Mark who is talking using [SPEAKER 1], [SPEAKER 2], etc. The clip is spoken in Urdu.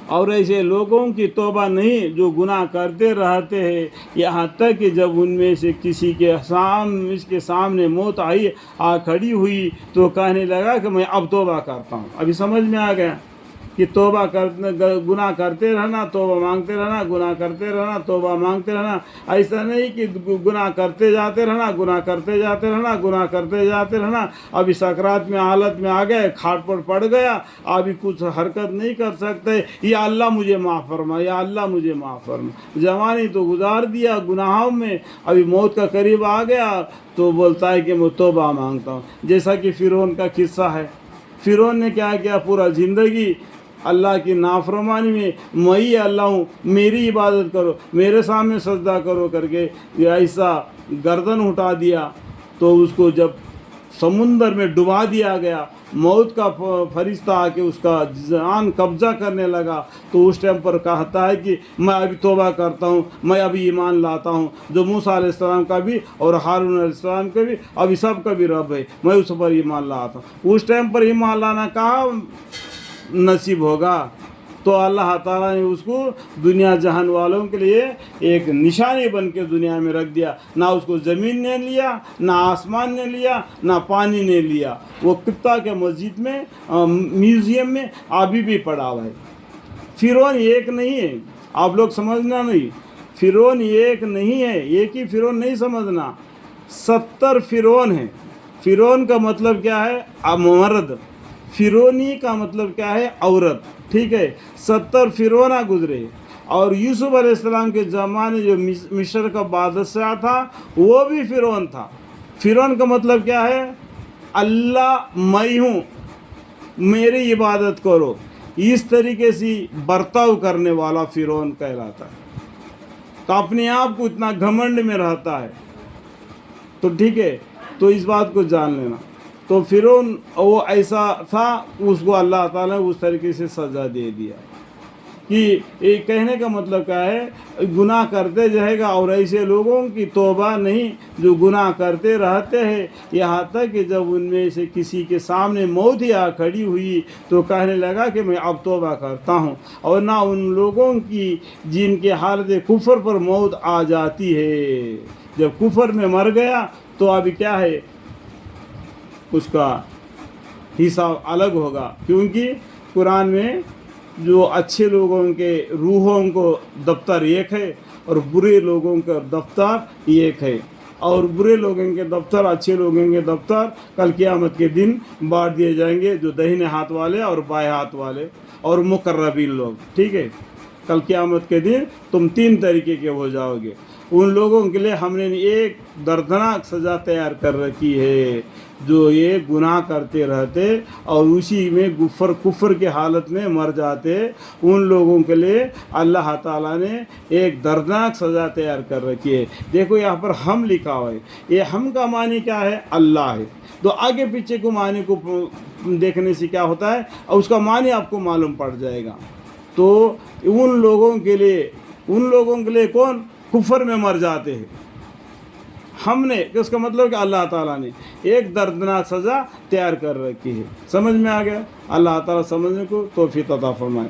[SPEAKER 1] اور ایسے لوگوں کی توبہ نہیں جو گناہ کرتے رہتے ہیں یہاں تک کہ جب ان میں سے کسی کے اس کے سامنے موت آ کھڑی ہوئی تو کہنے لگا کہ میں اب توبہ کرتا ہوں۔ ابھی سمجھ میں آ گیا کہ توبہ کرنے گناہ کرتے رہنا، توبہ مانگتے رہنا، گناہ کرتے رہنا، توبہ مانگتے رہنا، ایسا نہیں کہ گناہ کرتے جاتے رہنا، گناہ کرتے جاتے رہنا، گناہ کرتے جاتے رہنا، ابھی سکرات میں حالت میں آ گئے، کھاٹ پر پڑ گیا، ابھی کچھ حرکت نہیں کر سکتے، یا اللہ مجھے معاف فرما، یا اللہ مجھے معاف فرما، جوانی تو گزار دیا گناہوں میں، ابھی موت کا قریب آ گیا تو بولتا ہے کہ میں توبہ مانگتا ہوں۔ جیسا کہ فرعون کا قصہ ہے، فرعون نے کیا کیا، پورا زندگی اللہ کی نافرمانی میں ہی اللہ ہوں، میری عبادت کرو، میرے سامنے سجدہ کرو کر کے ایسا گردن اٹھا دیا، تو اس کو جب سمندر میں ڈبا دیا گیا، موت کا فرشتہ آ کے اس کا جان قبضہ کرنے لگا، تو اس ٹائم پر کہتا ہے کہ میں ابھی توبہ کرتا ہوں، میں ابھی ایمان لاتا ہوں، جو موسیٰ علیہ السلام کا بھی اور ہارون علیہ السلام کا بھی ابھی سب کا بھی رب ہے، میں اس پر ایمان لاتا ہوں۔ اس ٹائم پر ایمان لانا کہاں نصیب ہوگا؟ تو اللہ تعالیٰ نے اس کو دنیا جہان والوں کے لیے ایک نشانی بن کے دنیا میں رکھ دیا، نہ اس کو زمین نے لیا، نہ آسمان نے لیا، نہ پانی نے لیا، وہ قبطہ کے مسجد میں میوزیم میں ابھی بھی پڑا ہوا ہے۔ فرعون ایک نہیں ہے، آپ لوگ سمجھنا نہیں، فرعون ایک نہیں ہے، ایک ہی فرعون نہیں سمجھنا، 70 فرعون ہیں۔ فرعون کا مطلب کیا ہے؟ مرد، فرعونی کا مطلب کیا ہے؟ عورت، ٹھیک ہے؟ 70 فرعونہ گزرے، اور یوسف علیہ السلام کے زمانے جو مصر کا بادشاہ تھا وہ بھی فرعون تھا۔ فرعون کا مطلب کیا ہے؟ اللہ میں ہوں، میری عبادت کرو، اس طریقے سے برتاؤ کرنے والا فرعون کہلاتا ہے، تو اپنے آپ کو اتنا گھمنڈ میں رہتا ہے، تو ٹھیک ہے، تو اس بات کو جان لینا۔ تو فرعون وہ ایسا تھا، اس کو اللہ تعالیٰ نے اس طریقے سے سزا دے دیا کہ یہ کہنے کا مطلب کیا ہے، گناہ کرتے جائے گا، اور ایسے لوگوں کی توبہ نہیں جو گناہ کرتے رہتے ہیں یہاں تک کہ جب ان میں سے کسی کے سامنے موت ہی آ کھڑی ہوئی تو کہنے لگا کہ میں اب توبہ کرتا ہوں، اور نہ ان لوگوں کی جن کے حالت کفر پر موت آ جاتی ہے، جب کفر میں مر گیا تو ابھی کیا ہے، اس کا حساب الگ ہوگا، کیونکہ قرآن میں جو اچھے لوگوں کے روحوں کو دفتر ایک ہے اور برے لوگوں کا دفتر ایک ہے، اور برے لوگوں کے دفتر اچھے لوگوں کے دفتر کل قیامت کے دن بانٹ دیے جائیں گے، جو دہنے ہاتھ والے اور بائیں ہاتھ والے اور مقربین لوگ، ٹھیک ہے؟ کل قیامت کے دن تم 3 طریقے کے ہو جاؤ گے۔ ان لوگوں کے لیے ہم نے ایک دردناک سزا تیار کر رکھی ہے جو یہ گناہ کرتے رہتے اور اسی میں کفر کے حالت میں مر جاتے، ان لوگوں کے لیے اللہ تعالیٰ نے ایک دردناک سزا تیار کر رکھی ہے۔ دیکھو یہاں پر ہم لکھا ہوا ہے، یہ ہم کا معنی کیا ہے؟ اللہ ہے، تو آگے پیچھے کو معنی کو دیکھنے سے کیا ہوتا ہے اور اس کا معنی آپ کو معلوم پڑ جائے گا۔ تو ان لوگوں کے لیے کون کفر میں مر جاتے ہیں، ہم نے، اس کا مطلب کہ اللہ تعالیٰ نے ایک دردناک سزا تیار کر رکھی ہے۔ سمجھ میں آ گیا؟ اللہ تعالیٰ سمجھنے کو توفیق عطا فرمائے۔